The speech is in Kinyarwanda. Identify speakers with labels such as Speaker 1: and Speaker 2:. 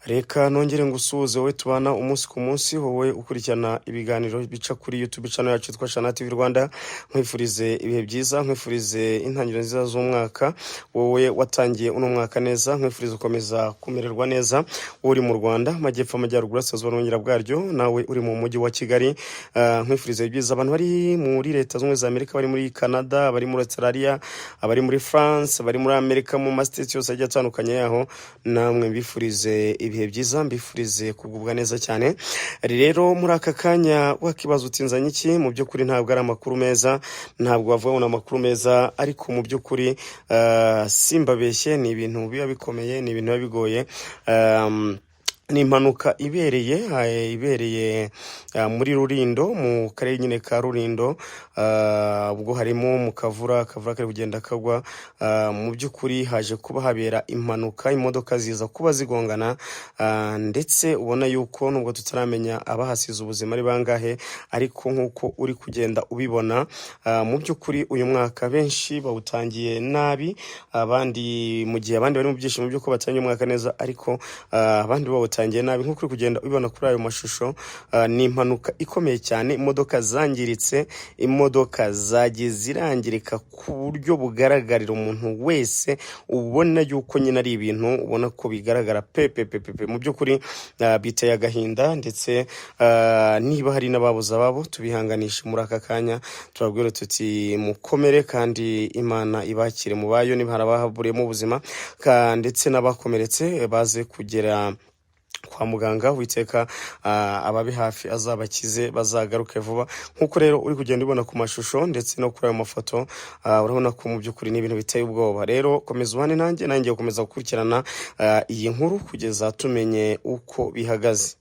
Speaker 1: Reka nongere ngusuhuze wowe tubana umunsi ku munsi, wowe ukurikirana ibiganiro bica kuri YouTube channel yacu yitwa Shana TV Rwanda. Nkwifurize ibihe byiza, nkwifurize intangiriro nziza z'umwaka. Wowe watangiye uno mwaka neza, nkwifurize ukomeza kumererwa neza. Uri mu Rwanda, Majyepfo, Amajyaruguru, Burasirazuba n'Uburengerazuba bwaryo, nawe uri mu mujyi wa Kigali. Nkwifurize ibyiza abantu bari muri Leta Zunze za Amerika, bari muri Canada, bari muri Australia, abari muri France, bari muri Amerika, mu state yose agiye atandukanye yaho, namwe mbifurize ibihe byiza, mbifurize kugubwa neza cyane. Rero muri aka kanya wakibaza utinzanye iki, mu byukuri ntabwo ari amakuru meza, ntabwo bavuga amakuru meza, ariko mu byukuri simbabeshye, ni ibintu biba bikomeye, ni ibintu biba bigoye. Ni impanuka ibereye muri Rulindo, mu karere nyine ka Rulindo, ubwo harimo mu kavura kari kugenda kagwa. Mu byukuri haje kuba habera impanuka, imodoka ziza kuba zigongana, ndetse ubona yuko nubwo tutaramenya abahasize ubuzima ari bangahe, ariko nkuko uri kugenda ubibona, mu byukuri uyu mwaka benshi bawutangiye nabi, abandi mu gihe abandi bari mu byishimo byuko batangiye umwaka neza, ariko abandi bawutangiye nabi. Nkuko uri kugenda ubibona kuri ayo mashusho, ni impanuka ikomeye cyane, imodoka zangiritse, imodoka zagiye zirangirika ku buryo bugaragarira umuntu wese, ubona yuko nyine ari ibintu ubona ko bigaragara pepe. Mu byukuri biteye agahinda, ndetse niba hari n'ababuze ababo tubihanganisha muri aka kanya, turabwira tuti mukomere kandi Imana ibakire mu bayo, niba hari abahaburiyemo ubuzima ndetse n'abakomeretse baze kugera kwa muganga, Uwiteka ababe hafi azabakize bazagaruke vuba. Nkuko rero uri kugenda ubona ku mashusho ndetse no kuri ayo mafoto, urabona ko mu byukuri ni ibintu biteye ubwoba. Rero komeza ubane nanjye gukomeza gukurikirana iyi nkuru kugeza tumenye uko bihagaze.